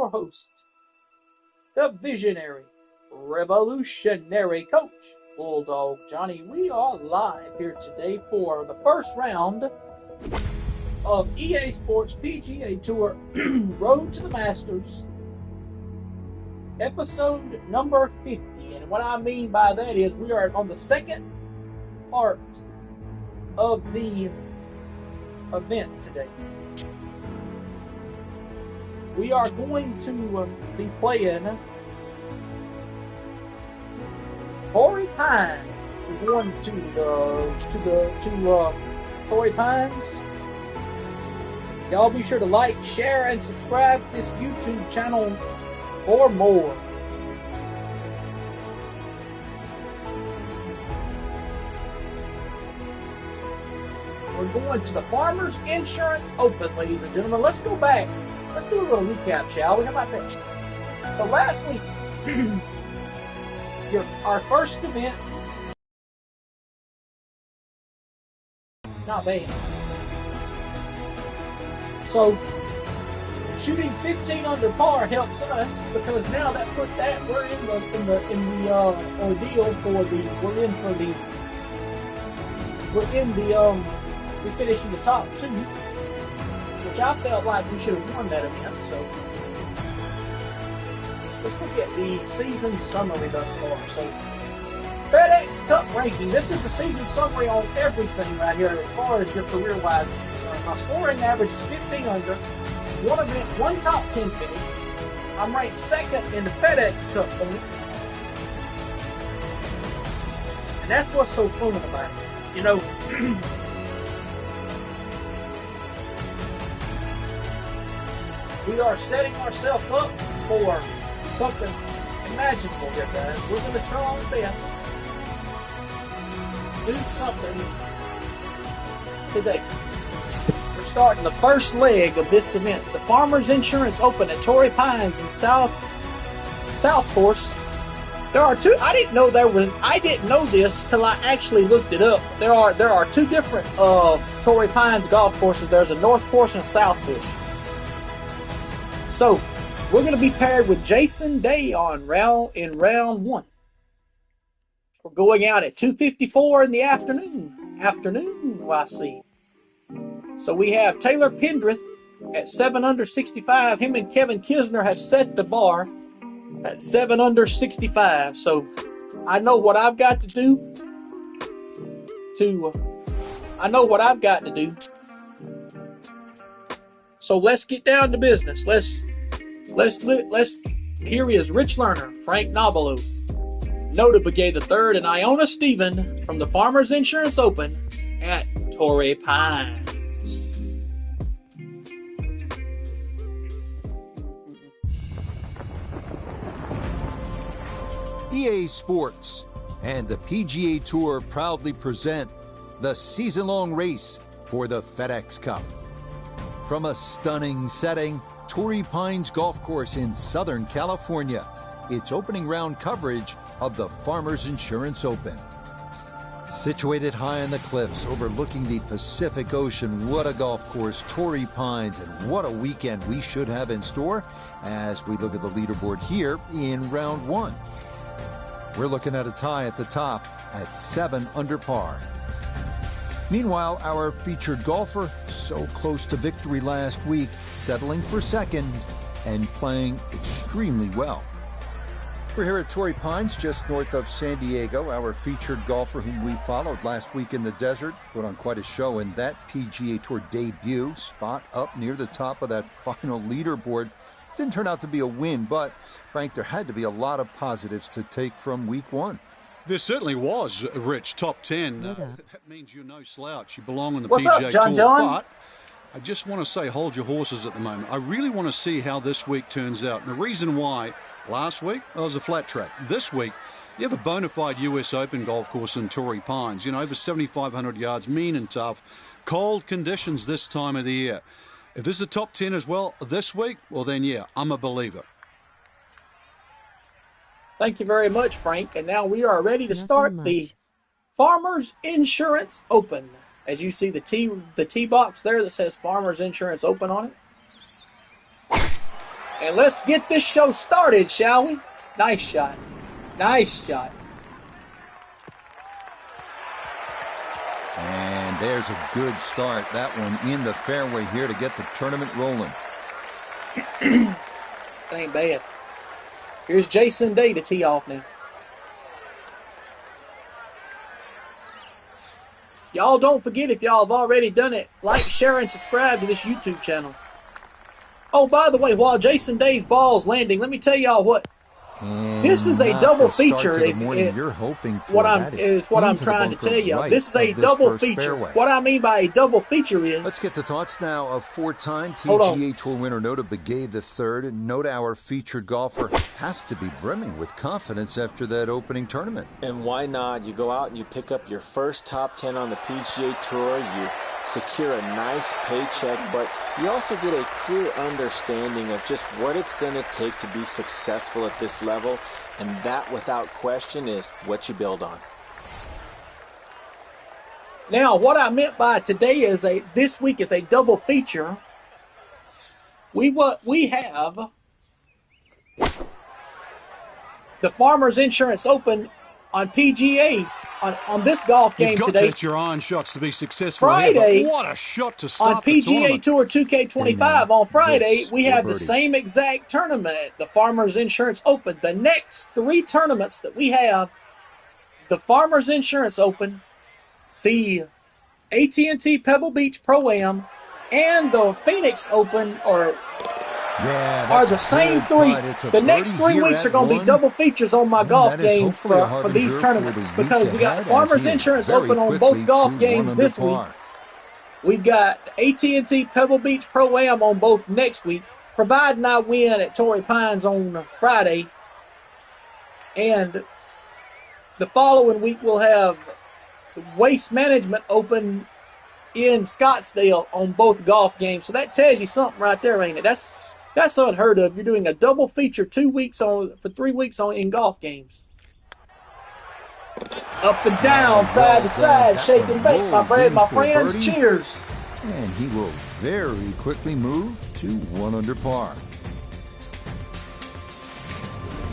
your host, the visionary, revolutionary coach, Bulldog Johnny. We are live here today for the first round of EA Sports PGA Tour Road to the Masters, episode number 50. And what I mean by that is we are on the second part of the event today. We are going to be playing Torrey Pines. We're going to Torrey Pines. Y'all be sure to like, share, and subscribe to this YouTube channel for more. We're going to the Farmers Insurance Open, ladies and gentlemen. Let's go back. Let's do a little recap, shall we? How about that? So last week, our first event, not bad. So shooting 15 under par helps us because now that puts that we're in the ordeal for we finished in the top two, which I felt like we should have won that event. So let's look at the season summary thus far. So FedEx Cup ranking. This is the season summary on everything right here as far as your career-wise. My scoring average is 15 under. One event, one top 10 finish. I'm ranked second in the FedEx Cup points. And that's what's so fun about it. You know, we are setting ourselves up for something imaginable here, guys. We're going to try our best to do something today. We're starting the first leg of this event, the Farmers Insurance Open at Torrey Pines in South Course. There are two. I didn't know this till I actually looked it up. There are two different Torrey Pines golf courses. There's a North Course and a South Course. So we're going to be paired with Jason Day in round one. We're going out at 2:54 in the afternoon. I see. So we have Taylor Pendrith at 7 under 65. Him and Kevin Kisner have set the bar at 7 under 65. So I know what I've got to do So let's get down to business. Here is Rich Lerner, Frank Nobilo, Nota Begay III, and Iona Stephen from the Farmers Insurance Open at Torrey Pines. EA Sports and the PGA Tour proudly present the season-long race for the FedEx Cup. From a stunning setting, Torrey Pines Golf Course in Southern California, it's opening round coverage of the Farmers Insurance Open. Situated high on the cliffs overlooking the Pacific Ocean, what a golf course, Torrey Pines, and what a weekend we should have in store as we look at the leaderboard here in round one. We're looking at a tie at the top at 7 under par. Meanwhile, our featured golfer, so close to victory last week, settling for second and playing extremely well. We're here at Torrey Pines, just north of San Diego. Our featured golfer, whom we followed last week in the desert, put on quite a show in that PGA Tour debut, spot up near the top of that final leaderboard. Didn't turn out to be a win, but, Frank, there had to be a lot of positives to take from week one. There certainly was, Rich. Top 10. That means you're no slouch. You belong on the What's PGA up, John? Tour. But I just want to say, hold your horses at the moment. I really want to see how this week turns out. And the reason why, last week, it was a flat track. This week, you have a bona fide US Open golf course in Torrey Pines. You know, over 7,500 yards, mean and tough. Cold conditions this time of the year. If this is a top 10 as well this week, well then, yeah, I'm a believer. Thank you very much, Frank. And now we are ready to start the Farmers Insurance Open. As you see the tee box there that says Farmers Insurance Open on it. And let's get this show started, shall we? Nice shot. Nice shot. And there's a good start. That one in the fairway here to get the tournament rolling. That ain't bad. Here's Jason Day to tee off now. Y'all don't forget, if y'all have already done it, like, share, and subscribe to this YouTube channel. Oh, by the way, while Jason Day's ball's landing, let me tell y'all what. And this is a double feature. You're hoping for what I'm trying to tell you. Right, this is a double feature. Fairway. What I mean by a double feature is... Let's get the thoughts now of four-time PGA Tour winner Nota Begay III. Note our featured golfer has to be brimming with confidence after that opening tournament. And why not? You go out and you pick up your first top 10 on the PGA Tour. You secure a nice paycheck, but you also get a clear understanding of just what it's going to take to be successful at this level, and that, without question, is what you build on. Now, what I meant by today is this week is a double feature. We have the Farmers Insurance Open on PGA on this golf game today. You've got today. to hit your iron shots to be successful. Friday, here, what a shot to start on PGA Tour 2K25 on Friday, we have the same exact tournament, the Farmers Insurance Open. The next three tournaments that we have, the Farmers Insurance Open, the AT&T Pebble Beach Pro-Am, and the Phoenix Open are the same three. The next 3 weeks are going to be double features on my golf games for these tournaments, because we got Farmers Insurance Open on both golf games this week. We've got AT&T Pebble Beach Pro-Am on both next week, providing I win at Torrey Pines on Friday. And the following week we'll have the Waste Management Open in Scottsdale on both golf games. So that tells you something right there, ain't it? That's unheard of. You're doing a double feature 2 weeks for 3 weeks in golf games. Up and down, side to side, shake and bake, my friends. Cheers. And he will very quickly move to 1 under par.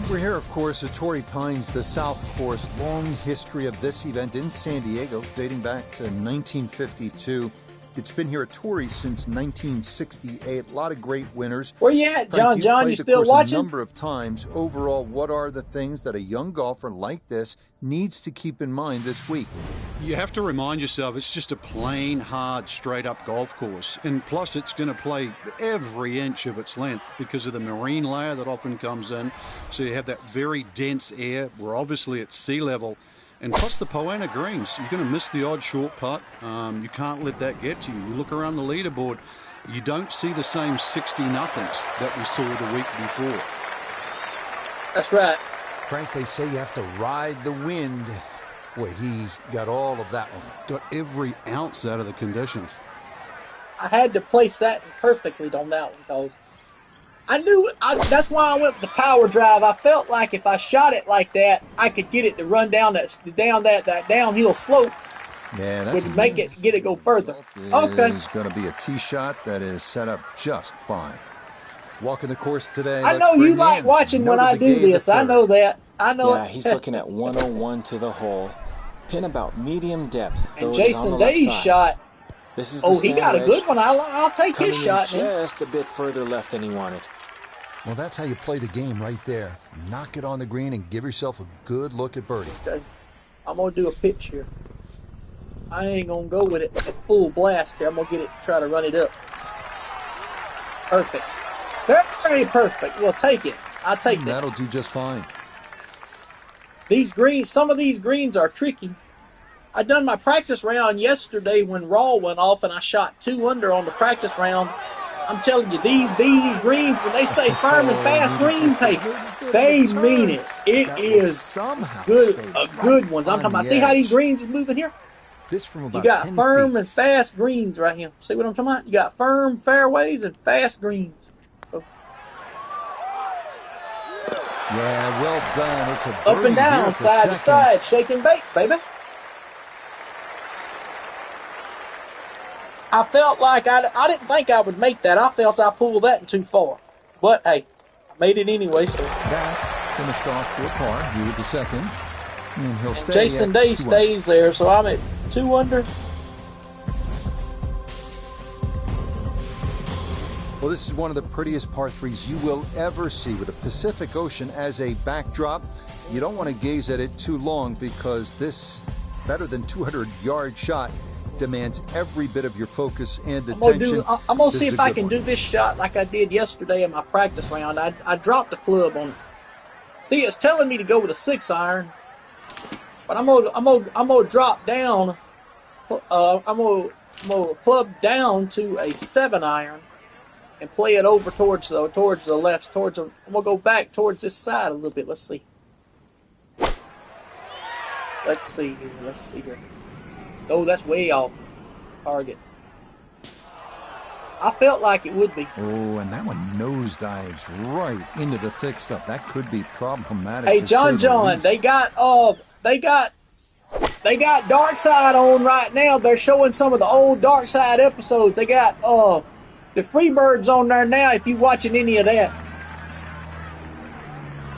We're here, of course, at Torrey Pines, the South Course. Long history of this event in San Diego, dating back to 1952. It's been here at Torrey since 1968. A lot of great winners. Where you at, John? John, you still watching? A number of times. Overall, what are the things that a young golfer like this needs to keep in mind this week? You have to remind yourself it's just a plain, hard, straight-up golf course. And plus, it's going to play every inch of its length because of the marine layer that often comes in. So you have that very dense air. We're obviously at sea level. And plus the Poana greens, you're going to miss the odd short putt. You can't let that get to you. You look around the leaderboard, you don't see the same 60-nothings that we saw the week before. That's right. Frank, they say you have to ride the wind. Boy, he got all of that one. Got every ounce out of the conditions. I had to place that perfectly on that one, because I knew that's why I went with the power drive. I felt like if I shot it like that, I could get it to run down that downhill slope. Yeah, that's would make it get it go further. Okay, it's going to be a tee shot that is set up just fine. Walking the course today. I know you like watching when I do this. I know that. I know. Yeah, he's looking at 101 to the hole, pin about medium depth. And Jason Day's shot. This is he got a good one. I'll take his shot. Just a bit further left than he wanted. Well, that's how you play the game right there. Knock it on the green and give yourself a good look at birdie. Okay. I'm going to do a pitch here. I ain't going to go with it at full blast here. I'm going to try to run it up. Perfect. Very perfect. We'll take it. I'll take it. That'll do just fine. These greens, some of these greens are tricky. I done my practice round yesterday when Raw went off, and I shot 2 under on the practice round. I'm telling you, these greens, when they say firm and fast greens, hey, they mean it. It is good ones. I'm talking about. See how these greens is moving here? This from about you got 10 firm feet. and fast greens right here. See what I'm talking about? You got firm fairways and fast greens. So, yeah, well done. It's a up and down, side to side, shake and bake, baby. I felt like I didn't think I would make that. I felt I pulled that too far. But, hey, Made it anyway, so. That finished off for par here with the second. And he'll stay Jason at Day 2 stays there, so I'm at 2 under. Well, this is one of the prettiest par threes you will ever see with the Pacific Ocean as a backdrop. You don't want to gaze at it too long because this better than 200-yard shot demands every bit of your focus and attention. I'm gonna see if I can do this shot like I did yesterday in my practice round. I dropped the club on it. See, it's telling me to go with a 6-iron, but I'm gonna drop down. I'm gonna club down to a 7-iron and play it over towards the left. I'm gonna go back towards this side a little bit. Let's see. Let's see here. Oh, that's way off target. I felt like it would be. Oh, and that one nosedives right into the thick stuff. That could be problematic. Hey, John, they got Dark Side on right now. They're showing some of the old Dark Side episodes. They got the Freebirds on there now. If you watching any of that.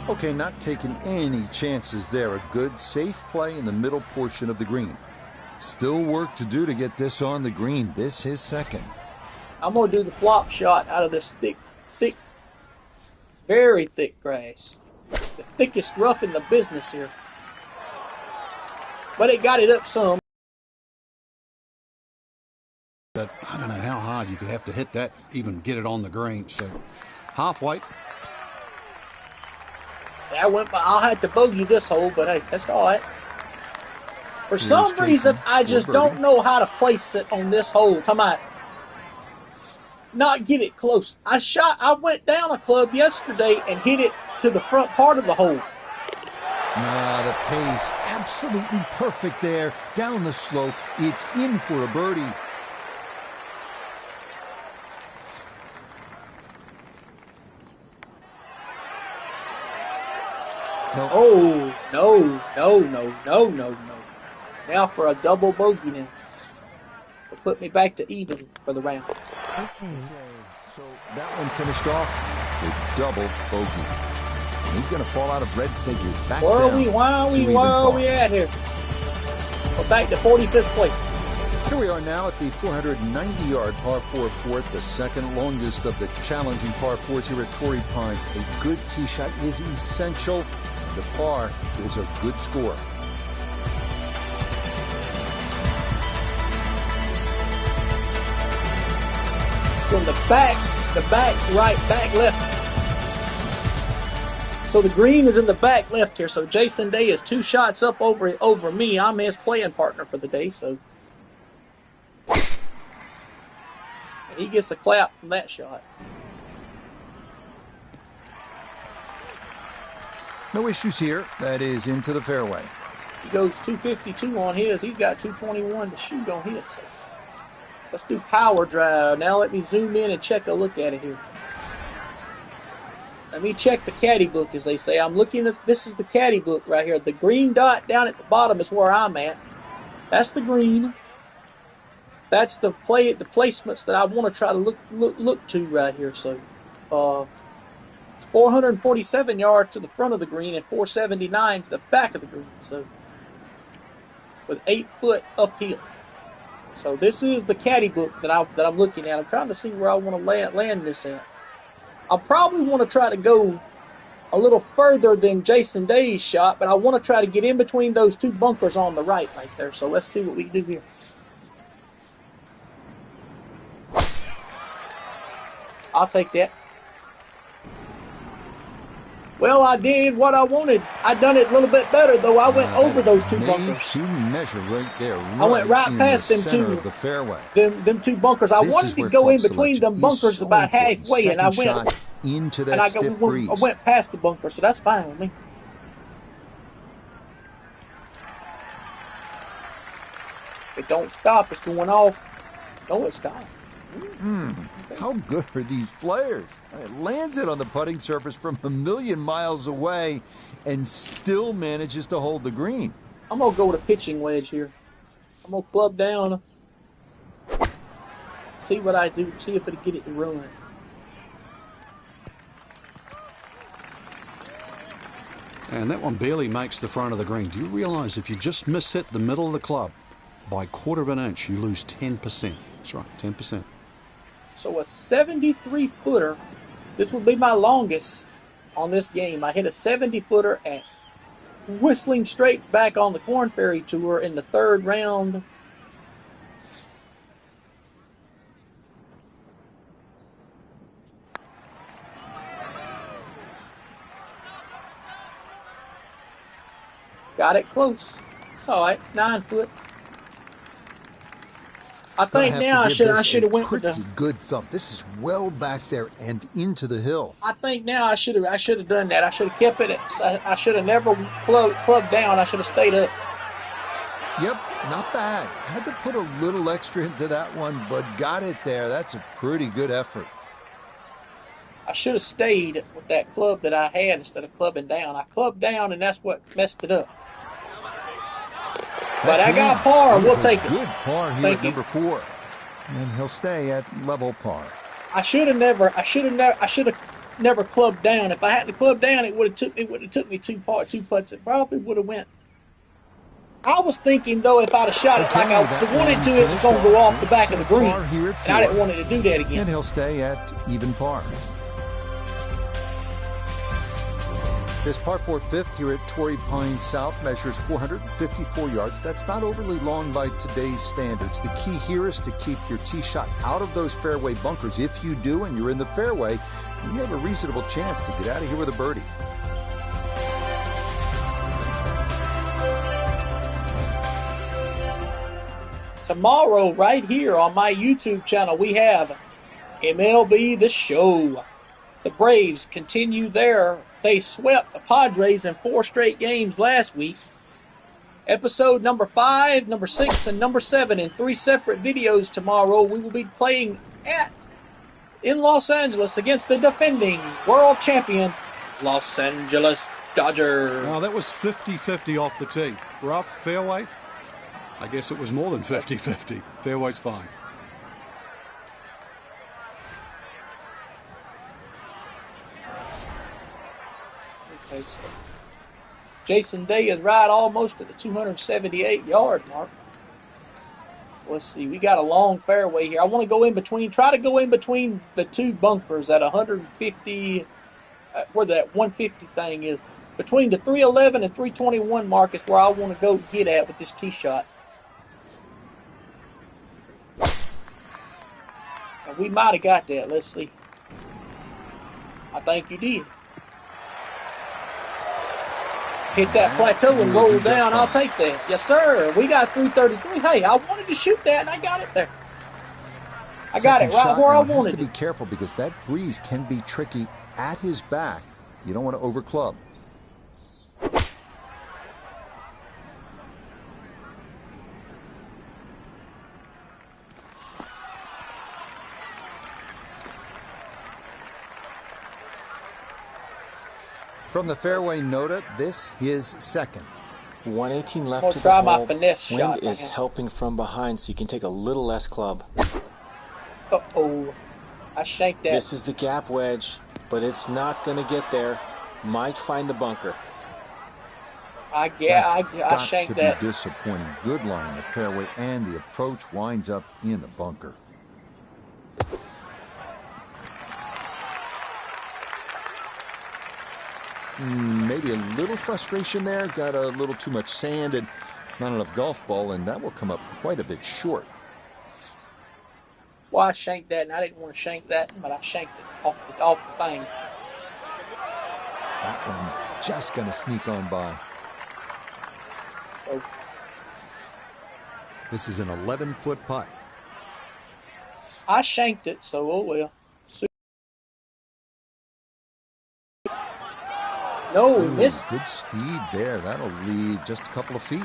Okay, not taking any chances there. A good, safe play in the middle portion of the green. Still work to do to get this on the green. This is second. I'm going to do the flop shot out of this thick, very thick grass. The thickest rough in the business here. But it got it up some. But I don't know how hard you could have to hit that, even get it on the green. So halfway. I'll have to bogey this hole, but hey, that's all right. For some reason, I just don't know how to place it on this hole. Come on. Not get it close. I went down a club yesterday and hit it to the front part of the hole. The pace, absolutely perfect there. Down the slope, it's in for a birdie. No. Oh, no. Now for a double bogey now. It'll put me back to even for the round. Okay, so that one finished off with double bogey. And he's going to fall out of red figures. Back where down are we at here? We're back to 45th place. Here we are now at the 490-yard par 4 fourth, the second longest of the challenging par 4s here at Torrey Pines. A good tee shot is essential. The par is a good score. So in the back right, back left. So the green is in the back left here. So Jason Day is 2 shots up over me. I'm his playing partner for the day. So and he gets a clap from that shot. No issues here. That is into the fairway. He goes 252 on his. He's got 221 to shoot on his. So let's do power drive. Now let me zoom in and check a look at it here. Let me check the caddy book, as they say. I'm looking at, this is the caddy book right here. The green dot down at the bottom is where I'm at. That's the green. That's the placements that I want to try to look to right here. So it's 447 yards to the front of the green and 479 to the back of the green. So with 8 foot uphill. So this is the caddy book that I'm looking at. I'm trying to see where I want to land this at. I'll probably want to try to go a little further than Jason Day's shot, but I want to try to get in between those 2 bunkers on the right there. So let's see what we can do here. I'll take that. Well, I did what I wanted. I done it a little bit better, though. I went over those 2 bunkers. To measure right there. I went right past them 2 of the fairway. Them 2 bunkers. I wanted to go in between them bunkers about halfway, and I went into that stiff breeze. I went past the bunker, so that's fine with me. It don't stop. It's going off. No, it stopped. How good are these players? It lands it on the putting surface from a million miles away and still manages to hold the green. I'm going to go with a pitching wedge here. I'm going to club down. See what I do. See if it'll get it to run. And that one barely makes the front of the green. Do you realize if you just miss hit the middle of the club by a quarter of an inch, you lose 10%. That's right, 10%. So a 73-footer. This will be my longest on this game. I hit a 70-footer at Whistling Straits back on the Corn Ferry Tour in the third round. Got it close. It's all right. 9 foot. I think now I should have went with the good thump. This is well back there and into the hill. I think now I should have done that. I should have kept it. I should have never clubbed down. I should have stayed up. Yep, not bad. Had to put a little extra into that one, but got it there. That's a pretty good effort. I should have stayed with that club that I had instead of clubbing down. I clubbed down, and that's what messed it up. But I got par. We'll take it. Good par here at number 4, and he'll stay at level par. I should have never clubbed down. If I hadn't clubbed down, it would have took me 2 putts. It probably would have went. I was thinking though, if I'd have shot it like I wanted to, it was going to go off the back of the green, and I didn't want it to do that again. And he'll stay at even par. This par 4 fifth here at Torrey Pines South measures 454 yards. That's not overly long by today's standards. The key here is to keep your tee shot out of those fairway bunkers. If you do and you're in the fairway, you have a reasonable chance to get out of here with a birdie. Tomorrow, right here on my YouTube channel, we have MLB The Show. The Braves continue they swept the Padres in 4 straight games last week. Episode number 5, number 6, and number 7 in 3 separate videos tomorrow. We will be playing in Los Angeles against the defending world champion, Los Angeles Dodgers. Now that was 50-50 off the tee. Rough, fairway. I guess it was more than 50-50. Fairway's fine. Okay, so Jason Day is right almost at the 278-yard mark. Let's see. We got a long fairway here. I want to go in between. Try to go in between the 2 bunkers at 150. Where that 150 thing is. Between the 311 and 321 mark is where I want to go get at with this tee shot. And we might have got that. Let's see. I think you did. Hit that plateau and roll down. I'll take that. Yes, sir. We got 333. Hey, I wanted to shoot that, and I got it there. I got it right where I wanted to be careful because that breeze can be tricky at his back. You don't want to overclub. From the fairway Nota, this is second. 118 left to the hole. Wind is helping from behind, so you can take a little less club. Uh-oh. I shanked that. This is the gap wedge, but it's not going to get there. Might find the bunker. I shanked that. Be disappointing. Good line in the fairway, and the approach winds up in the bunker. Maybe a little frustration there. Got a little too much sand and not enough golf ball, and that will come up quite a bit short. Well, I shanked that, and I didn't want to shank that, but I shanked it off the thing. That one just going to sneak on by. Oh. This is an 11-foot putt. I shanked it, so oh well. No, we missed. Good speed there. That'll leave just a couple of feet.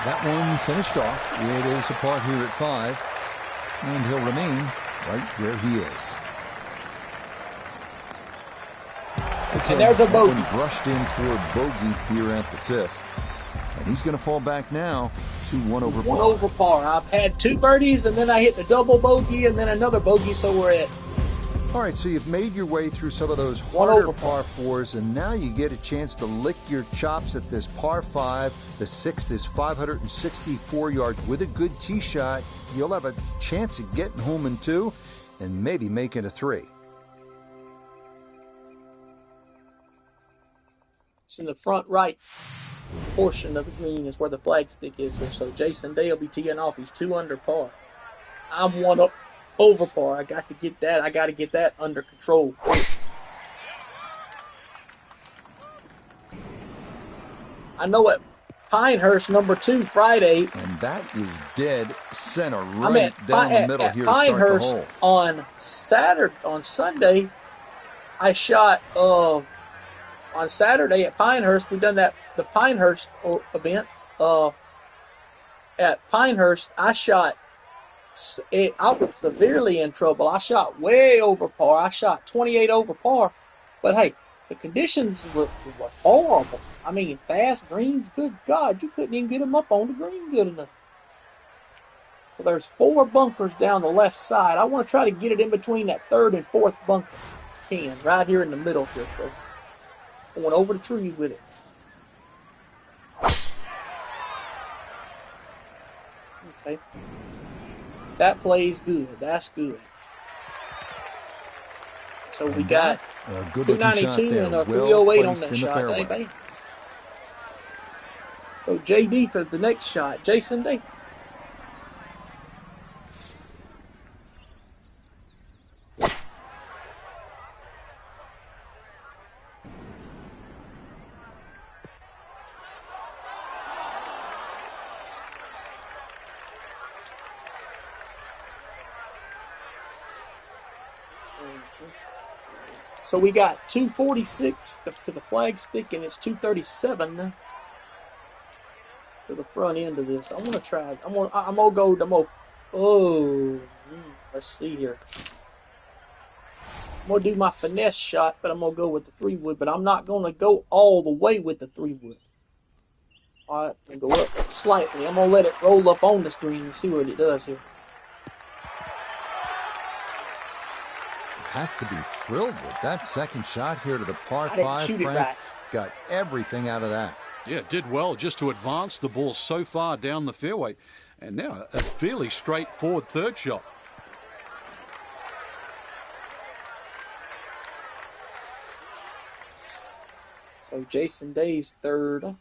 That one finished off. It is a par here at 5, and he'll remain right where he is. Okay, and there's a bogey. Brushed in for a bogey here at the 5th. And he's going to fall back now to 1 over One par. over par. I've had 2 birdies, and then I hit the double bogey, and then another bogey, so we're at All right, so you've made your way through some of those One harder over par 4s, and now you get a chance to lick your chops at this par 5. The 6th is 564 yards. With a good tee shot, you'll have a chance of getting home in 2 and maybe making a 3. It's in the front right portion of the green is where the flag stick is here. So Jason Day will be teeing off. He's 2 under par. I'm 1 up over par. I got to get that. I got to get that under control. I know at Pinehurst, number 2, Friday. And that is dead center, I'm right at, down the at, middle at here to start the Pinehurst hole. on Sunday. I shot on Saturday at Pinehurst. We done the Pinehurst event. At Pinehurst, I shot. I was severely in trouble. I shot way over par. I shot 28 over par. But hey, the conditions was horrible. I mean, fast greens. Good God, you couldn't even get them up on the green good enough. So there's 4 bunkers down the left side. I want to try to get it in between that 3rd and 4th bunker. Right here in the middle here. So going over the trees with it. Okay. That plays good. That's good. So we got a good-looking shot 292 there. and a Well 308 on placed that in the shot. fairway. Ain't bad. So JD for the next shot. Jason Day. So we got 246 to the flag stick, and it's 237 to the front end of this. I want to try. I'm gonna go. Let's see here. I'm gonna do my finesse shot, but I'm gonna go with the 3-wood. But I'm not gonna go all the way with the 3-wood. All right, I'm gonna go up slightly. I'm gonna let it roll up on the screen and see what it does here. Has to be thrilled with that second shot here to the par 5. I didn't shoot it right. Got everything out of that. Yeah, did well just to advance the ball so far down the fairway. And now a fairly straightforward 3rd shot. So Jason Day's 3rd.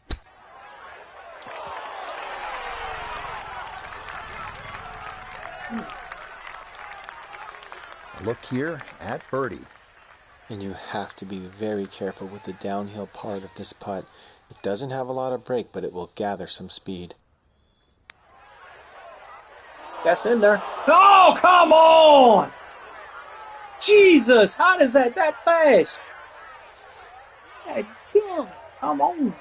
Look here at birdie. And you have to be very careful with the downhill part of this putt. It doesn't have a lot of break, but it will gather some speed. That's in there. Oh, come on! Jesus, how does that fast? That gun, come on.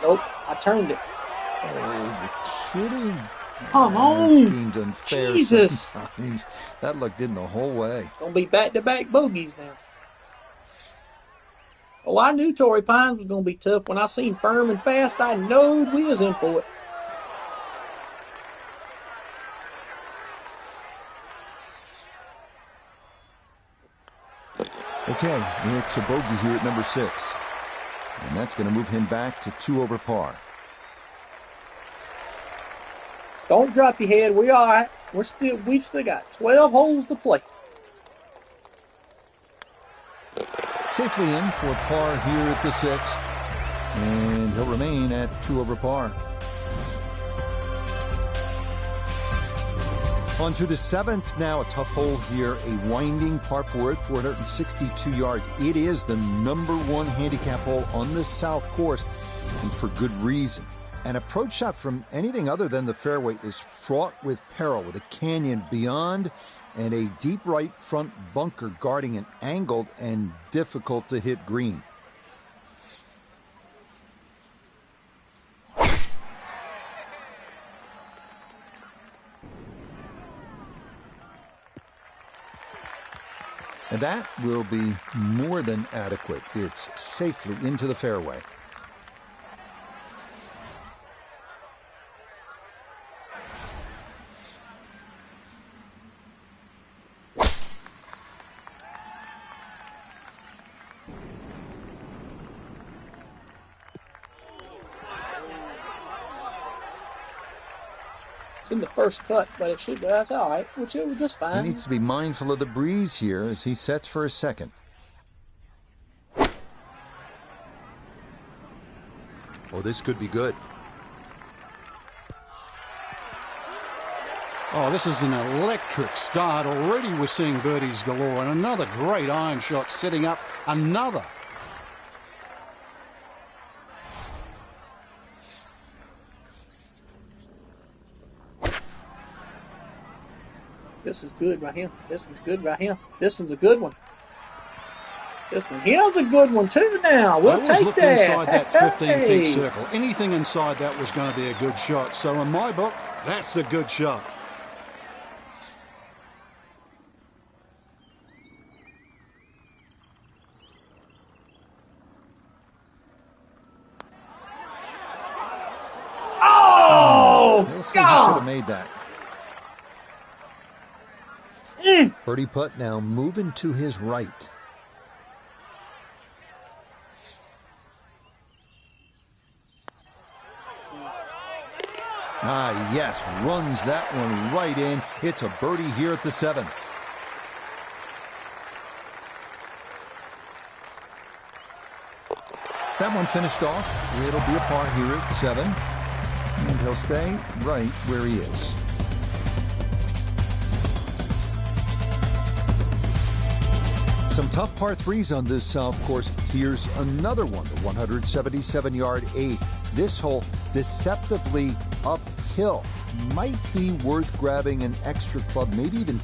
Nope, I turned it. Oh, you're kidding. Come on. This game's unfair Jesus. sometimes. That looked in the whole way. Gonna be back-to-back bogeys now. Oh, I knew Torrey Pines was gonna be tough. When I seen firm and fast, I knowed we was in for it. Okay, it's a bogey here at number 6. And that's going to move him back to 2 over par. Don't drop your head. We all right. We've still got 12 holes to play. Safely in for par here at the 6th. And he'll remain at 2 over par. On to the 7th now, a tough hole here, a winding par 4 at 462 yards. It is the number 1 handicap hole on the south course, and for good reason. An approach shot from anything other than the fairway is fraught with peril, with a canyon beyond and a deep right front bunker guarding an angled and difficult to hit green. that will be more than adequate. It's safely into the fairway. It's in the first cut, but that's all right, which it was just fine. He needs to be mindful of the breeze here as he sets for a second. Oh, this could be good. Oh, this is an electric start. Already we're seeing birdies galore, and another great iron shot setting up another. This is good right here. This one's good right here. This one's a good one. This one here's a good one too now. We'll take that. Inside that 15-feet circle. Anything inside that was going to be a good shot. So in my book, that's a good shot. Oh, He'll see he should have made that. Birdie putt now moving to his right. Ah, yes, runs that one right in. It's a birdie here at the 7th. That one finished off. It'll be a par here at 7. And he'll stay right where he is. Some tough par 3s on this south course. Here's another one, the 177-yard 8. This hole deceptively uphill. Might be worth grabbing an extra club, maybe even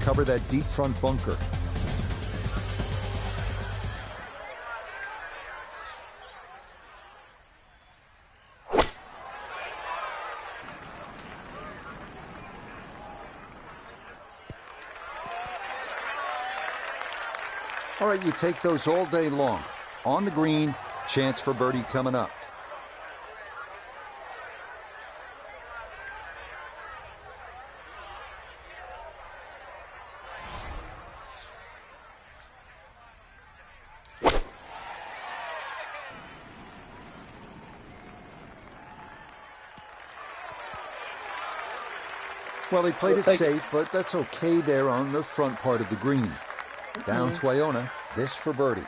cover that deep front bunker. All right, you take those all day long. On the green, chance for birdie coming up. Well, he played it safe, but that's okay there on the front part of the green. Down to Iona, this for birdie.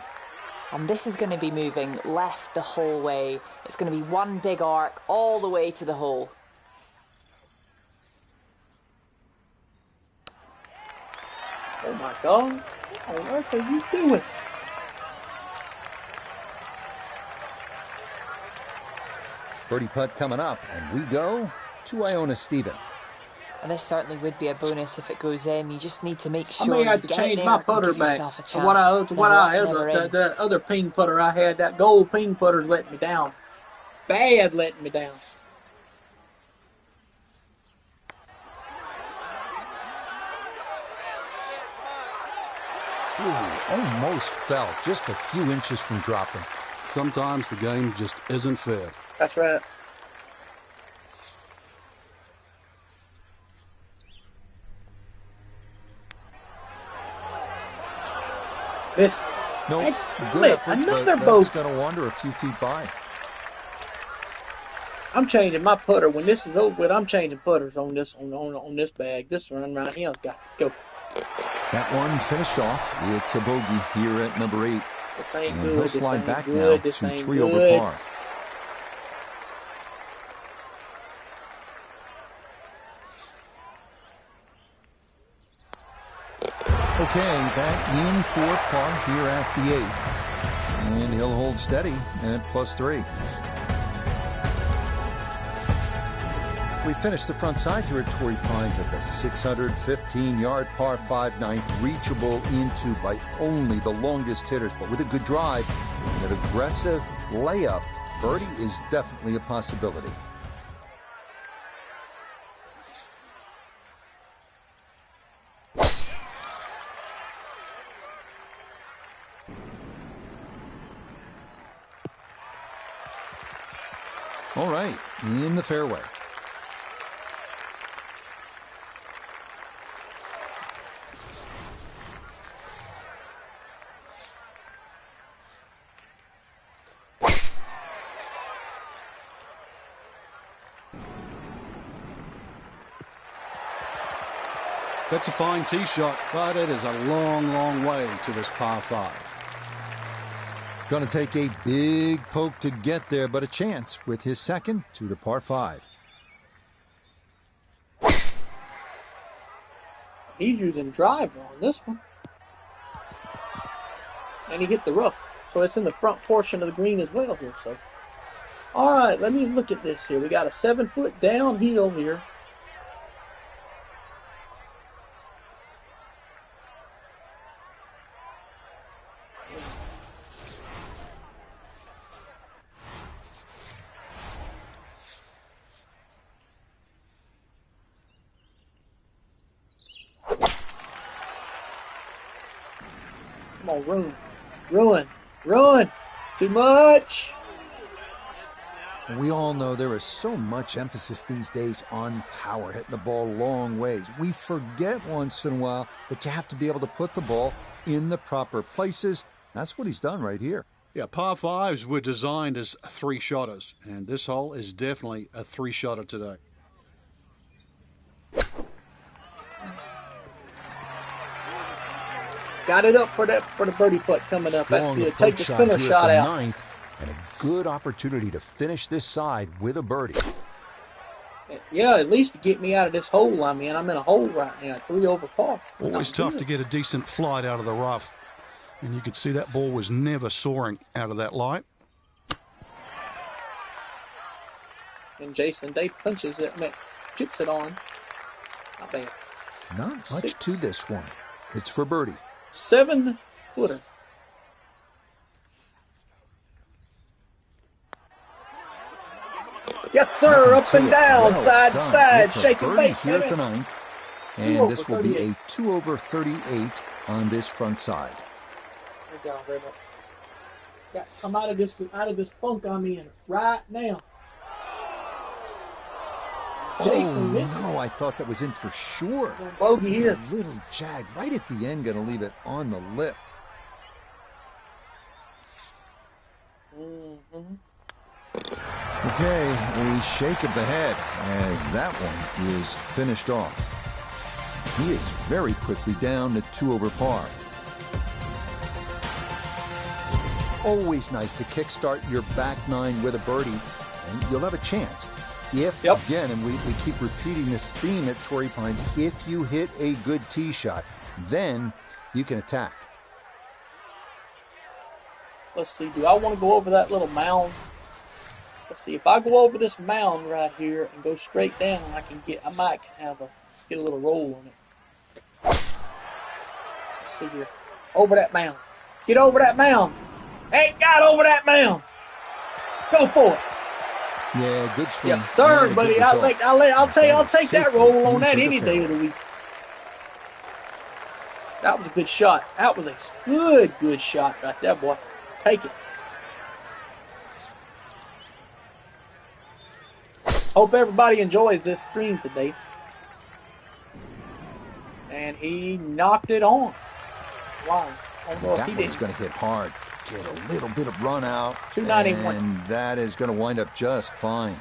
And this is going to be moving left the whole way. It's going to be one big arc all the way to the hole. Oh my God. What on earth are you doing? Birdie putt coming up, and we go to Iona Stephen. And this certainly would be a bonus if it goes in. You just need to make I sure may you have to get change there my and putter give back. yourself a chance. The other ping putter I had, that gold ping putter's letting me down. Bad letting me down. Ooh, almost fell, just a few inches from dropping. Sometimes the game just isn't fair. That's right. This. No, good effort, another boat. It's going to wander a few feet by. I'm changing my putter when this is over with. I'm changing putters on this on this bag. This run right here has got to go. That one finished off. It's a bogey here at number 8. This ain't and good. he'll slide back now to 3 over par. Okay, that in for par here at the 8. And he'll hold steady at +3. We finished the front side here at Torrey Pines at the 615-yard par 5 9th, reachable into by only the longest hitters, but with a good drive and an aggressive layup, birdie is definitely a possibility. All right, in the fairway. That's a fine tee shot, but it is a long, long way to this par 5. Going to take a big poke to get there, but a chance with his second to the par 5. He's using driver on this one. And he hit the rough. So it's in the front portion of the green as well here. So, all right, let me look at this here. We got a 7-foot downhill here. Come on, ruin. Too much. We all know there is so much emphasis these days on power, hitting the ball long ways. We forget once in a while that you have to be able to put the ball in the proper places. That's what he's done right here. Yeah, par 5s were designed as 3-shotters, and this hole is definitely a 3-shotter today. Got it up for the birdie putt coming up. That's good. Take the spinner shot out. Ninth, and a good opportunity to finish this side with a birdie. Yeah, at least to get me out of this hole I'm in. I'm in a hole right now, 3 over par. Always tough to get a decent flight out of the rough. And you could see that ball was never soaring out of that light. And Jason Day punches it, chips it on. Not bad. Not much to this one. It's for birdie. 7-footer. Yes, sir. Up and down, side to side, shake and bake. Here at the 9th, and this will be a 2 over 38 on this front side. There you go, got to come out of this funk I'm in right now. Jason misses. No, I thought that was in for sure. Bogey here. A little jag right at the end, going to leave it on the lip. Okay, a shake of the head as that one is finished off. He is very quickly down to 2 over par. Always nice to kickstart your back 9 with a birdie, and you'll have a chance. If, again, and we keep repeating this theme at Torrey Pines, if you hit a good tee shot, then you can attack. Let's see, do I want to go over that little mound? Let's see, if I go over this mound right here and go straight down, I might get a little roll on it. Let's see here. Over that mound. Get over that mound. Ain't got over that mound. Go for it. Yeah, good swing. Yes, sir, buddy. I'll take that roll on that any day of the week. That was a good shot. That was a good shot right there, boy. Take it. Hope everybody enjoys this stream today. And he knocked it on. Wow. That one's going to hit hard. Get a little bit of run out. 291. And that is going to wind up just fine.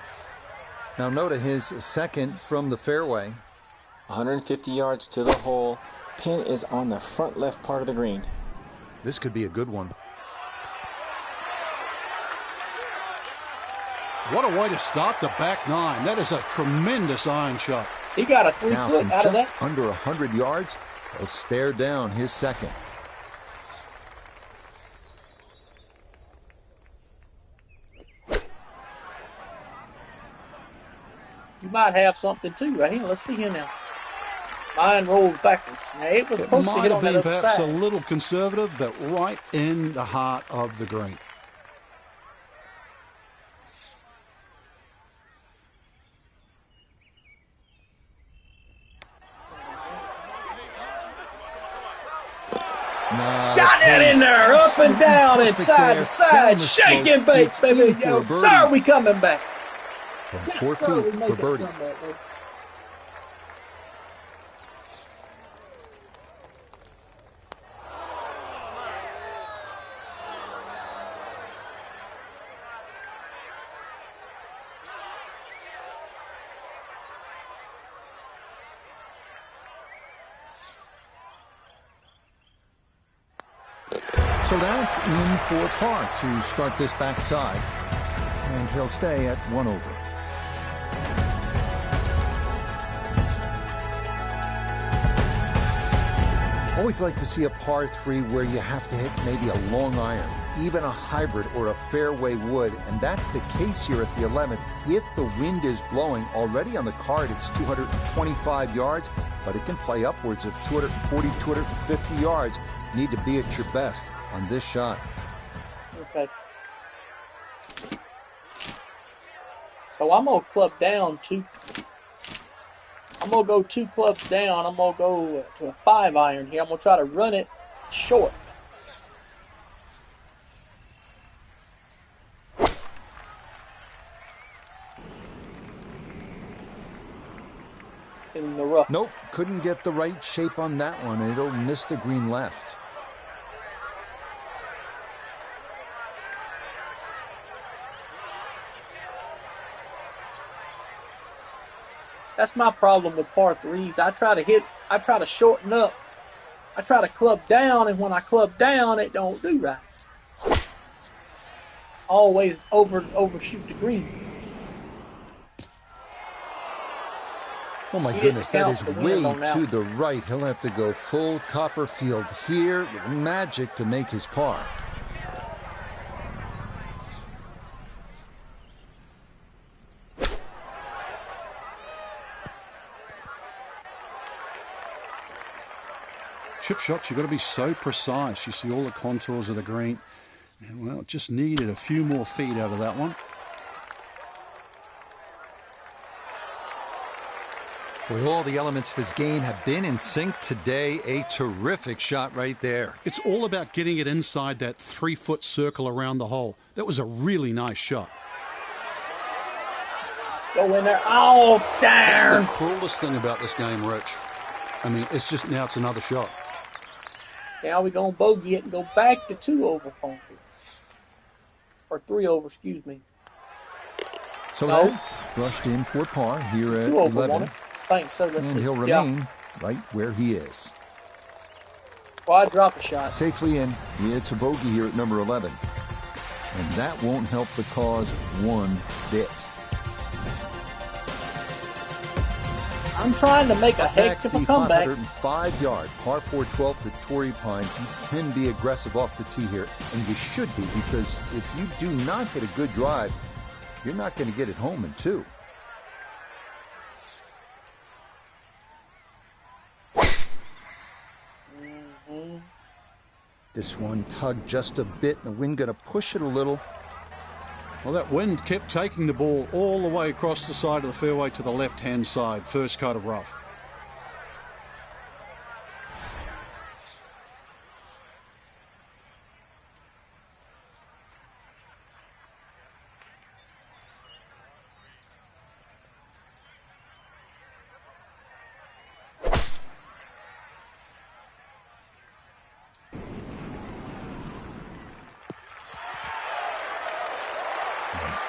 Now note his second from the fairway. 150 yards to the hole. Pin is on the front left part of the green. This could be a good one. What a way to start the back 9. That is a tremendous iron shot. He got a 3-foot out of that. Under 100 yards, he'll stare down his second. You might have something too right here. Let's see here now. Mine rolls backwards. Now it was supposed to hit on that other side. Perhaps a little conservative, but right in the heart of the green. Got it in there, up and down and side to side, shake and bake, baby. Yo, sir, we coming back. from Yes, 4 sir, we feet made for that birdie. comeback, baby. So that's in for par to start this backside. And he'll stay at 1 over. Always like to see a par 3 where you have to hit maybe a long iron, even a hybrid or a fairway wood, and that's the case here at the 11th. If the wind is blowing, already on the card it's 225 yards, but it can play upwards of 240, 250 yards. Need to be at your best on this shot. Okay. So I'm going to club down two. I'm going to go 2 clubs down. I'm going to go to a 5 iron here. I'm going to try to run it short. In the rough. Nope, couldn't get the right shape on that one. It'll miss the green left. That's my problem with par 3s. I try to shorten up. I try to club down, and when I club down, it don't do right. Always overshoot the green. Oh my goodness, that is way to the right. He'll have to go full Copperfield here. Magic to make his par. Chip shots, you've got to be so precise. You see all the contours of the green. And, well, just needed a few more feet out of that one. Well, all the elements of his game have been in sync today. A terrific shot right there. It's all about getting it inside that 3-foot circle around the hole. That was a really nice shot. Go in there. Oh, darn. That's the cruelest thing about this game, Rich. I mean, it's just now it's another shot. Now we're going to bogey it and go back to 2 over par. Or 3 over, excuse me. So that rushed in for par here at 2 over, 11. Thanks, sir. And he'll remain right where he is. Well, I drop a shot. Safely in. It's a bogey here at number 11. And that won't help the cause one bit. I'm trying to make a heck of a comeback. 505-yard par 4 12th at Torrey Pines. You can be aggressive off the tee here, and you should be, because if you do not hit a good drive, you're not going to get it home in 2. This one tugged just a bit, and the wind going to push it a little. Well, that wind kept taking the ball all the way across the side of the fairway to the left-hand side, first cut of rough.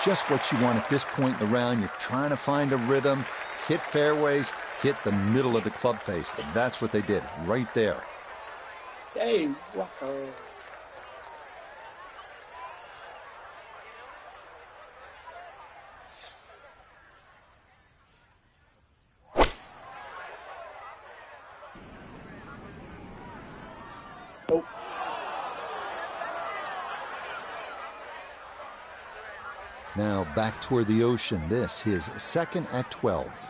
Just what you want at this point in the round. You're trying to find a rhythm, hit fairways, hit the middle of the club face. That's what they did right there. Hey, Rocco. Nope. Now back toward the ocean. This his second at 12.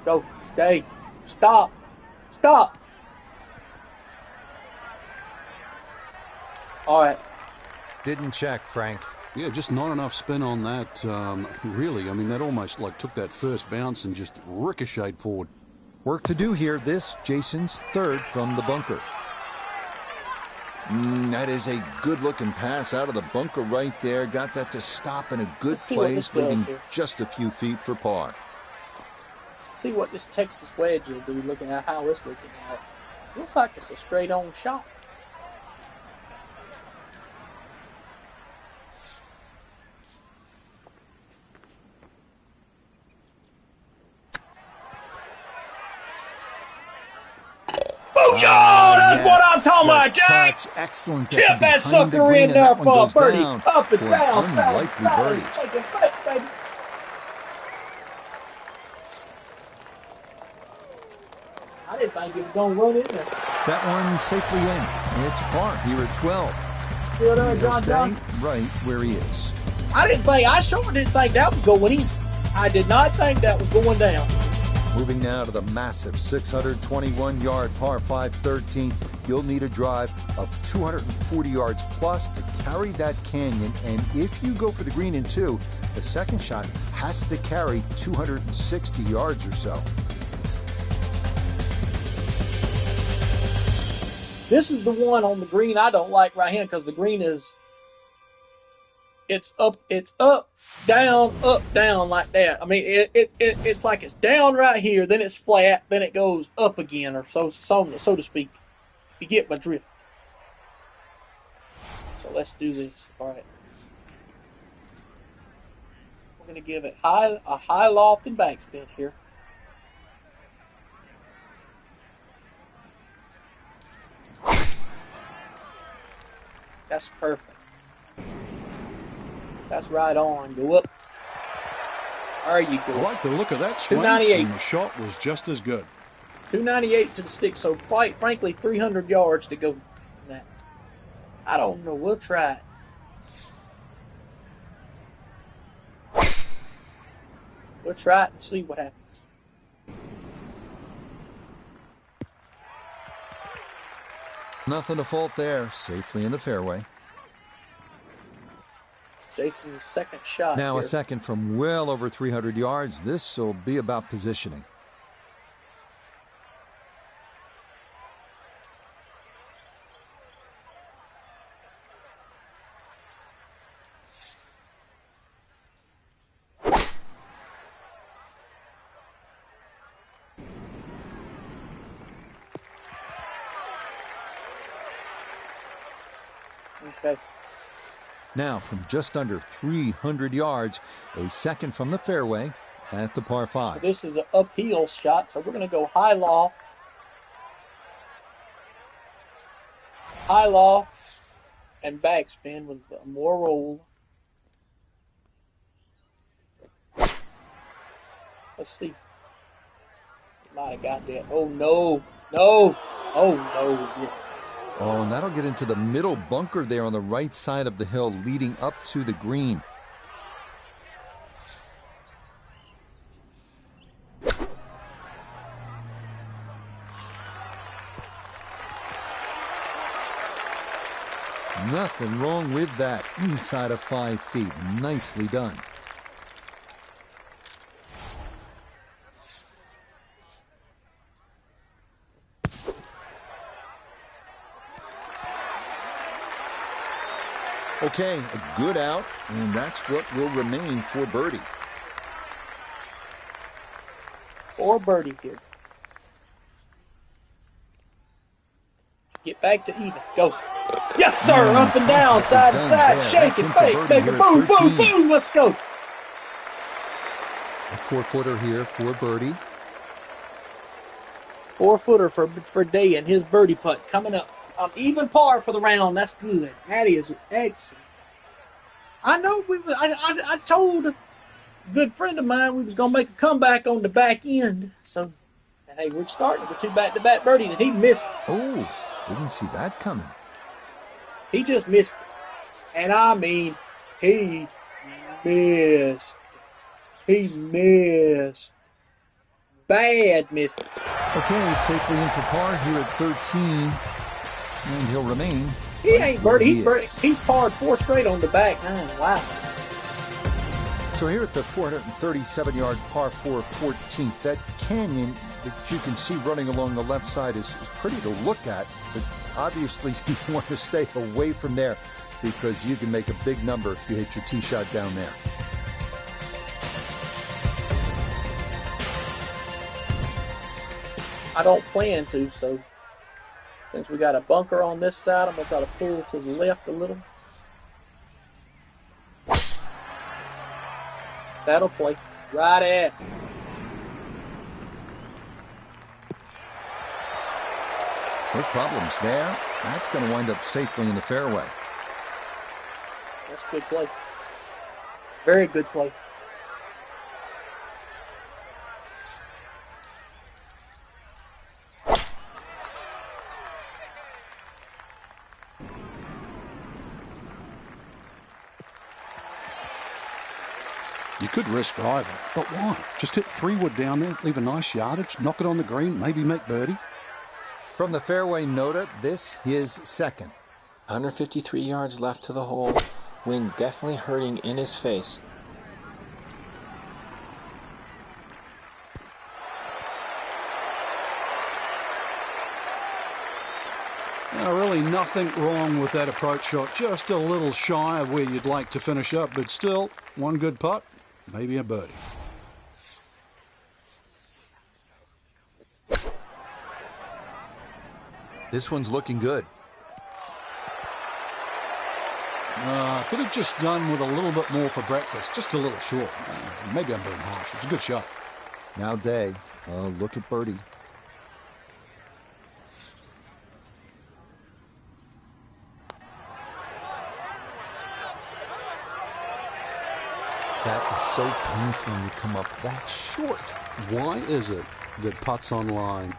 Go. Stay. Stop. Stop. All right. Didn't check, Frank. Yeah, just not enough spin on that, really. I mean, that almost like took that first bounce and just ricocheted forward. Work to do here. This, Jason's third from the bunker. That is a good-looking pass out of the bunker right there. Got that to stop in a good place, leaving just a few feet for par. See what this Texas wedge will do, looking at how it's looking at. Looks like it's a straight-on shot. Oh, that's what I'm talking about, Jack. Excellent. Tip that sucker in there for a birdie. Up and down, unlikely birdie. Take it back, baby. I didn't think it was going to run in there. That one safely in. It's par here at 12. Still there, John. Right where he is. I sure didn't think that was going in. I did not think that was going down. Moving now to the massive 621-yard par 5 13th. You'll need a drive of 240 yards plus to carry that canyon. And if you go for the green in 2, the second shot has to carry 260 yards or so. This is the one on the green I don't like right here because the green is, it's up, down, like that. I mean, it's like it's down right here, then it's flat, then it goes up again, or so to speak. If you get my drift. So let's do this. All right. We're going to give it a high loft and backspin here. That's perfect. That's right on. Go up. There you go. I like the look of that swing. 298. And the shot was just as good. 298 to the stick. So quite frankly, 300 yards to go. That. I don't know. We'll try it. We'll try it and see what happens. Nothing to fault there. Safely in the fairway. Jason's second shot. Now here. A second from well over 300 yards. This will be about positioning. Okay. Now, from just under 300 yards, a second from the fairway at the par 5. This is an uphill shot, so we're going to go high loft, and backspin with more roll. Let's see. Might have got that. Oh, no. No. Oh, no. Yeah. Oh, and that'll get into the middle bunker there on the right side of the hill leading up to the green. Nothing wrong with that. Inside of 5 feet. Nicely done. Okay, a good out, and that's what will remain for birdie. For birdie here. Get back to even. Go. Yes, sir. Up and down, side to side, shake and fake, baby. Boom, boom, boom. Let's go. A 4-footer here for birdie. 4-footer for Day and his birdie putt coming up. Even par for the round. That's good. That is excellent. I know I told a good friend of mine we was gonna make a comeback on the back end. So, hey, we're starting with 2 back-to-back birdies, and he missed. Oh, didn't see that coming. He just missed it. And I mean, he missed. He missed. Bad missed. Okay, safely in for par here at 13. And he'll remain. He ain't birdie. He's parred 4 straight on the back 9. Wow. So here at the 437-yard par 4 14th, that canyon that you can see running along the left side is pretty to look at, but obviously you want to stay away from there because you can make a big number if you hit your tee shot down there. I don't plan to, so since we got a bunker on this side, I'm going to try to pull to the left a little. That'll play. Right at. No problems there. That's going to wind up safely in the fairway. That's good play. Very good play. You could risk driving, but why? Just hit 3-wood down there, leave a nice yardage, knock it on the green, maybe make birdie. From the fairway Nota, this is second. 153 yards left to the hole. Wind definitely hurting in his face. Really nothing wrong with that approach shot. Just a little shy of where you'd like to finish up, but still, one good putt, maybe a birdie. This one's looking good. Could have just done with a little bit more for breakfast. Just a little short. Maybe I'm being harsh. It's a good shot. Now Day, look at birdie. That is so painful when you come up that short. Why is it that putts on line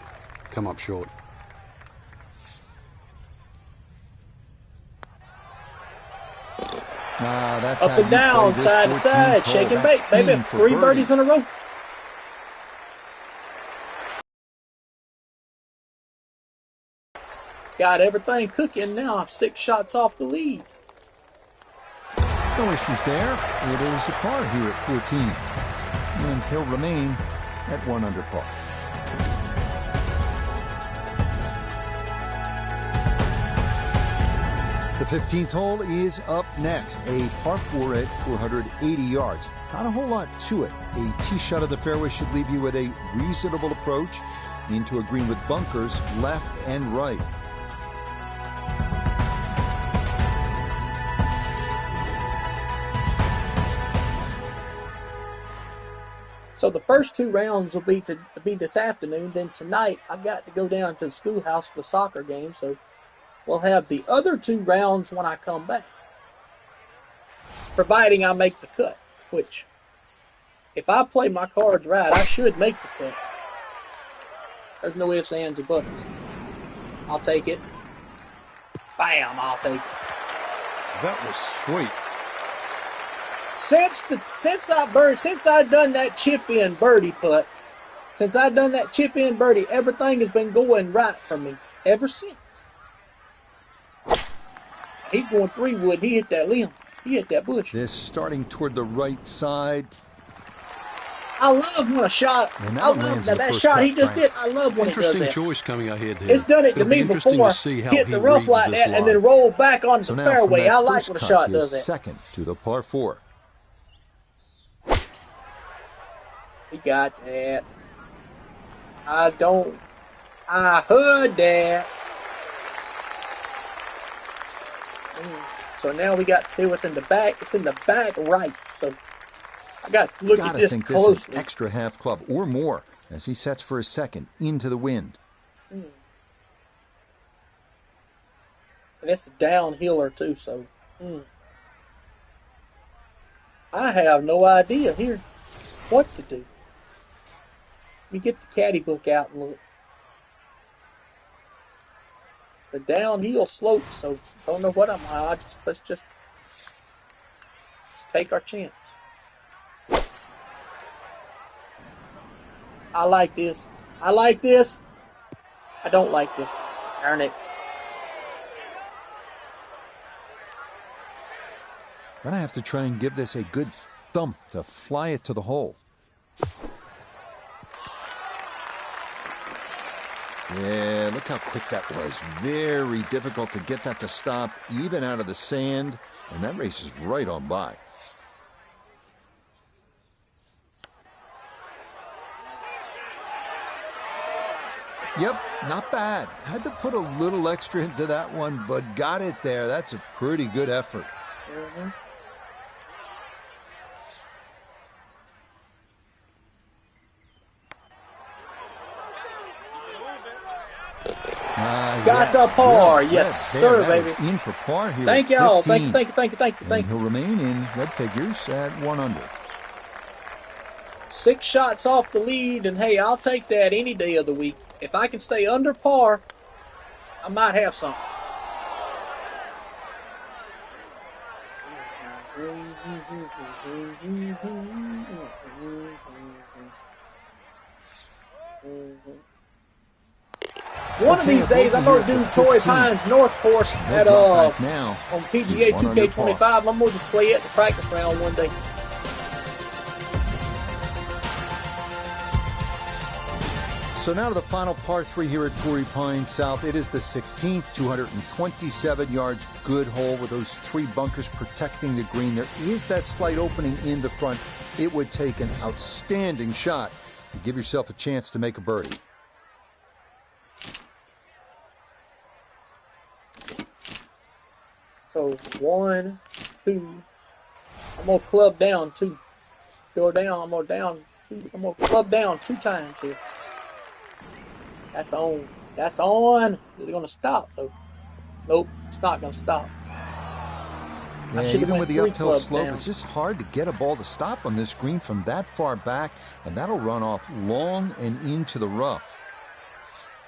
come up short? That's up and down, side to side, shake and bake, baby. 3 birdies in a row. Got everything cooking now. I'm 6 shots off the lead. No issues there. It is a par here at 14. And he'll remain at 1 under par. The 15th hole is up next. A par 4 at 480 yards. Not a whole lot to it. A tee shot of the fairway should leave you with a reasonable approach into a green with bunkers left and right. So the first 2 rounds will be this afternoon. Then tonight I've got to go down to the schoolhouse for the soccer game. So we'll have the other 2 rounds when I come back, providing I make the cut. Which, if I play my cards right, I should make the cut. There's no ifs, ands, or buts. I'll take it. Bam! I'll take it. That was sweet. Since I done that chip in birdie putt, everything has been going right for me ever since. He's going 3-wood. He hit that limb. He hit that bush. This starting toward the right side. I love when a shot. I love that shot he just did. I love when he does that. Interesting choice coming ahead here. It's done it to me before. Hit the rough like that and then roll back onto the fairway. I like when a shot does that. Second to the par 4. He got that. I heard that. So now we got to see what's in the back. It's in the back right. So I got to look at this closely. This is an extra half club or more as he sets for his second into the wind. And it's a downhiller too. So I have no idea here what to do. Let me get the caddy book out and look. The downhill slope, so don't know what let's just take our chance. I like this. I like this. I don't like this. Darn it. Gonna have to try and give this a good thump to fly it to the hole. Yeah, look how quick that was. Very difficult to get that to stop, even out of the sand, and that race is right on by. Yep, not bad. Had to put a little extra into that one, but got it there. That's a pretty good effort. Got the par. Yes, sir, baby. In for par here. Thank y'all. Thank you. And he'll remain in red figures at 1 under. 6 shots off the lead, and hey, I'll take that any day of the week. If I can stay under par, I might have something. One of these days, I'm going to do Torrey Pines North Course at on PGA 2K25. I'm going to just play it in the practice round one day. So now to the final par 3 here at Torrey Pines South. It is the 16th, 227 yards, good hole with those 3 bunkers protecting the green. There is that slight opening in the front. It would take an outstanding shot to give yourself a chance to make a birdie. So 1, 2. I'm gonna club down 2. Go down. I'm gonna down 2. I'm gonna club down 2 times here. That's on. That's on. Is it gonna stop though? Nope. It's not gonna stop. Yeah, even with the uphill slope, it's just hard to get a ball to stop on this green from that far back, and that'll run off long and into the rough.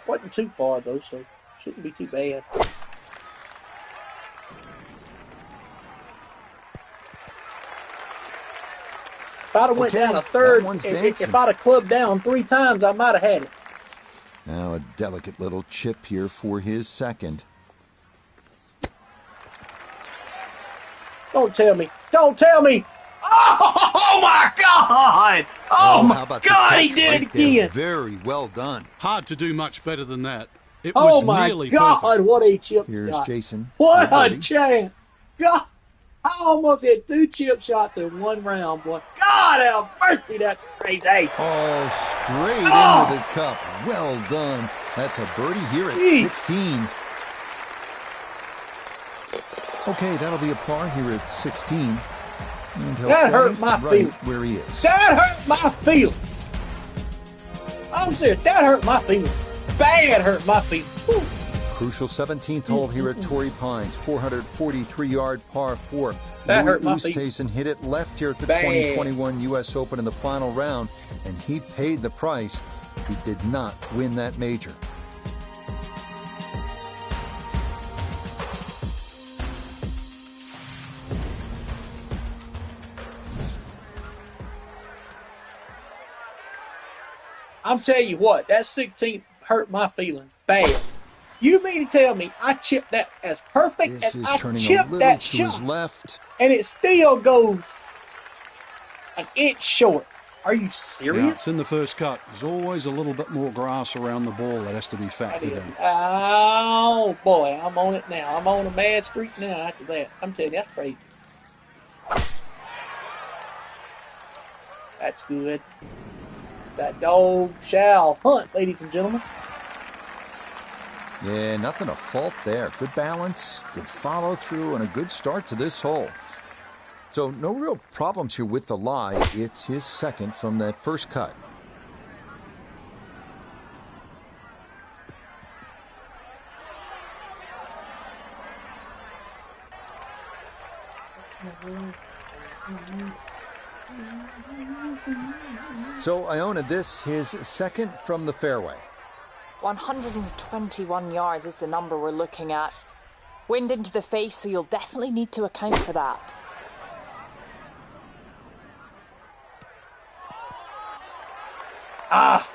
Wasn't too far though, so shouldn't be too bad. If I'd have went down a third, if I'd have clubbed down 3 times, I might have had it. Now a delicate little chip here for his second. Don't tell me. Don't tell me. Oh my God. Oh my God, he did it again. Very well done. Hard to do much better than that. It was was nearly God, perfect. what a chip Here's shot. Jason. What a chance. God, I almost had 2 chip shots in 1 round, boy. God have mercy, that's crazy. Oh, straight into the cup. Well done. That's a birdie here at 16. Okay, that'll be a par here at 16. And that hurt my feelings. Where he is. That hurt my feelings. I'm serious. That hurt my feelings. Bad hurt my feelings. Woo. Crucial 17th hole here at Torrey Pines, 443-yard par 4. That hurt my Oosthuizen hit it left here at the 2021 U.S. Open in the final round, and he paid the price. He did not win that major. I'm telling you what, that 16th hurt my feelings bad. You mean to tell me I chipped that as perfect as I chipped that shot, his left, and it still goes an inch short? Are you serious? Yeah, it's in the first cut. There's always a little bit more grass around the ball that has to be factored in. Oh boy, I'm on it now. I'm on a mad streak now after that. I'm telling you, that's crazy. That's good. That dog shall hunt, ladies and gentlemen. Yeah, nothing to fault there. Good balance, good follow through, and a good start to this hole. So no real problems here with the lie. It's his second from that first cut. So Iona, this his second from the fairway. 121 yards is the number we're looking at. Wind into the face, so you'll definitely need to account for that.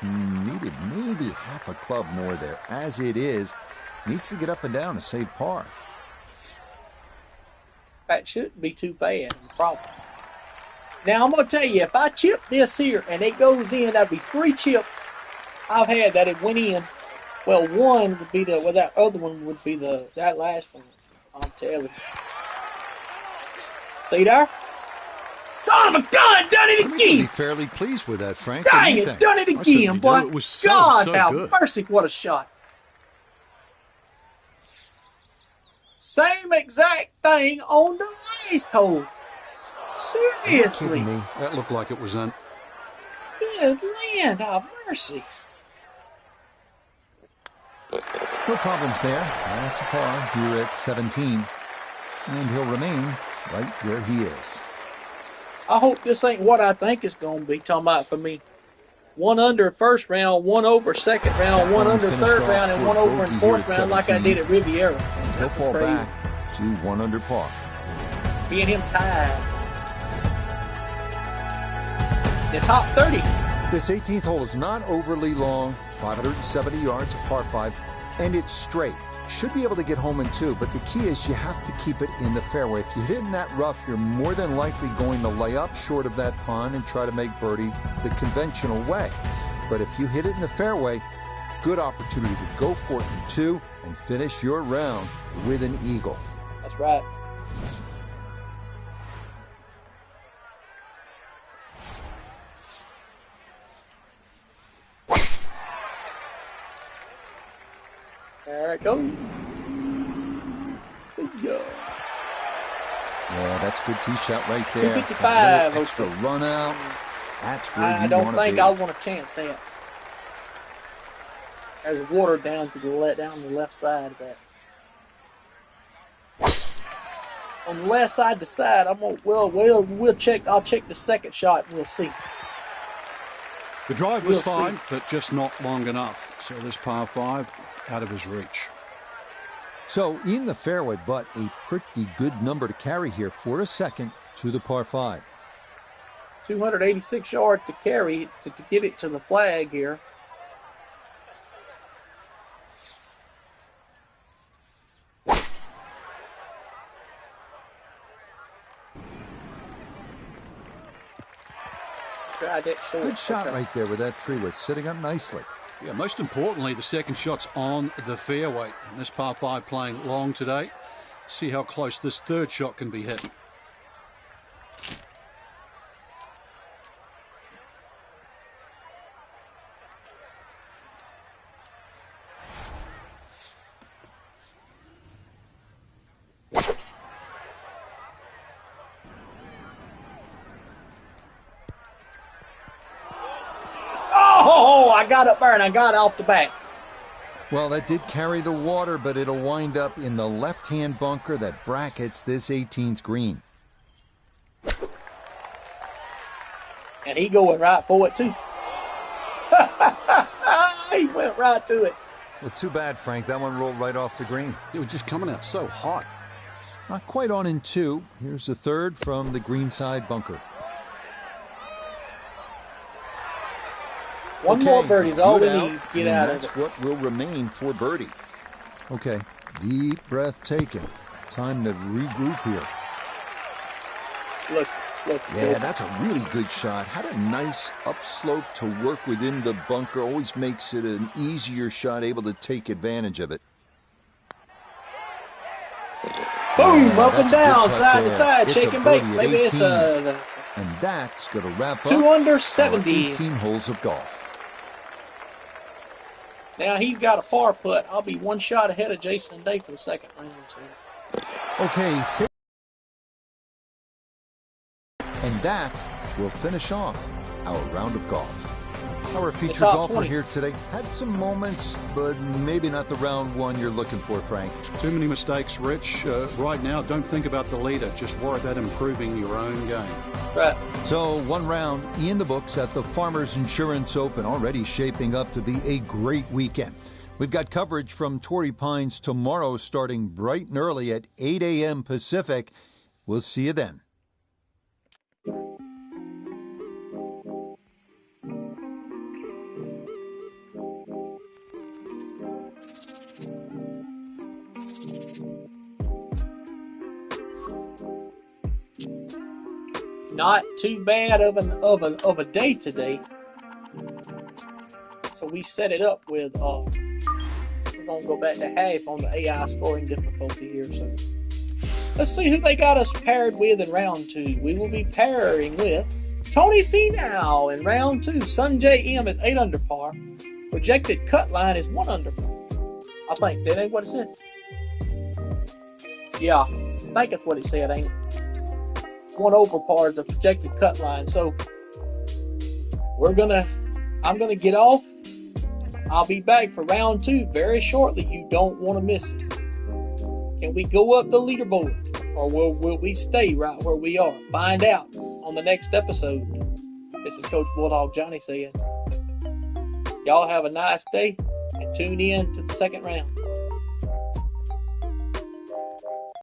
Needed maybe half a club more there. As it is, needs to get up and down to save par. That shouldn't be too bad. Problem. Now, I'm going to tell you, if I chip this here and it goes in, that'd be 3 chips I've had that it went in. Well, one would be that other one would be that last one. I'm telling you. See there? Son of a gun, done it I mean, you can be again! fairly pleased with that, Frank. What do Dang you it, think? done it I certainly again, do. boy. It was so God, have good. mercy, what a shot. Same exact thing on the last hole. Seriously. Are you kidding me? That looked like it was in. Good land, have mercy. No problems there. That's a par here at 17. And he'll remain right where he is. I hope this ain't what I think it's going to be, talking about for me. 1 under first round, 1 over second round, That 1 one under finished third off round, and for 1 over in bogey fourth here at round like I 17. did at Riviera. And he'll fall crazy. back to 1 under par. Me and him tied. The top 30. This 18th hole is not overly long, 570 yards, a par 5, and it's straight. Should be able to get home in 2, but the key is you have to keep it in the fairway. If you hit in that rough, you're more than likely going to lay up short of that pond and try to make birdie the conventional way. But if you hit it in the fairway, good opportunity to go for it in 2 and finish your round with an eagle. That's right. There it goes. See ya. Yeah, that's a good tee shot right there. 255. That little extra run out. That's where I you don't want to think be. I want to chance that. There's water down the left side of that. On the left side to side, we'll check. I'll check the second shot and we'll see. The drive was We'll fine, see. but just not long enough. So this par 5 out of his reach. So in the fairway, but a pretty good number to carry here for a second to the par 5. 286 yards to carry to get it to the flag here. Tried that short. Good shot Okay. right there with that 3-wood, sitting up nicely. Yeah, most importantly, the second shot's on the fairway. And this par 5 playing long today. See how close this third shot can be hit. Oh, I got up there and I got off the back. Well, that did carry the water, but it'll wind up in the left-hand bunker that brackets this 18th green. And he going right for it too. He went right to it. Well, too bad, Frank. That one rolled right off the green. It was just coming out so hot. Not quite on in 2. Here's the third from the greenside bunker. One more birdie is all we need to get out of that's it. what will remain for birdie. Okay, deep breath taken. Time to regroup here. Look. Yeah, that's a really good shot. Had a nice upslope to work within the bunker. Always makes it an easier shot, able to take advantage of it. Boom, Yeah, up and that's a good down, putt side to there. side, It's a shake and bake. birdie at Maybe it's 18. And that's going to wrap up 2 under our 70. 18 holes of golf. Now he's got a par putt. I'll be 1 shot ahead of Jason Day for the second round. So. Okay, and that will finish off our round of golf. Our featured top golfer 20. here today had some moments, but maybe not the round one you're looking for, Frank. Too many mistakes, Rich. Right now, don't think about the leader. Just worry about improving your own game. Right. So 1 round in the books at the Farmers Insurance Open, already shaping up to be a great weekend. We've got coverage from Torrey Pines tomorrow starting bright and early at 8 a.m. Pacific. We'll see you then. Not too bad of a day today. So we set it up with we're gonna go back to half on the AI scoring difficulty here. So let's see who they got us paired with in round 2. We will be pairing with Tony Finau in round 2. Sunjay M is 8 under par. Projected cut line is 1 under par. I think that ain't what it said. Yeah, I think that's what it said, ain't it? 1 over par is the projected cut line. So I'm gonna get off. I'll be back for round 2 very shortly. You don't want to miss it. Can we go up the leaderboard, or will we stay right where we are? Find out on the next episode. This is Coach Bulldog Johnny saying, y'all have a nice day and tune in to the second round.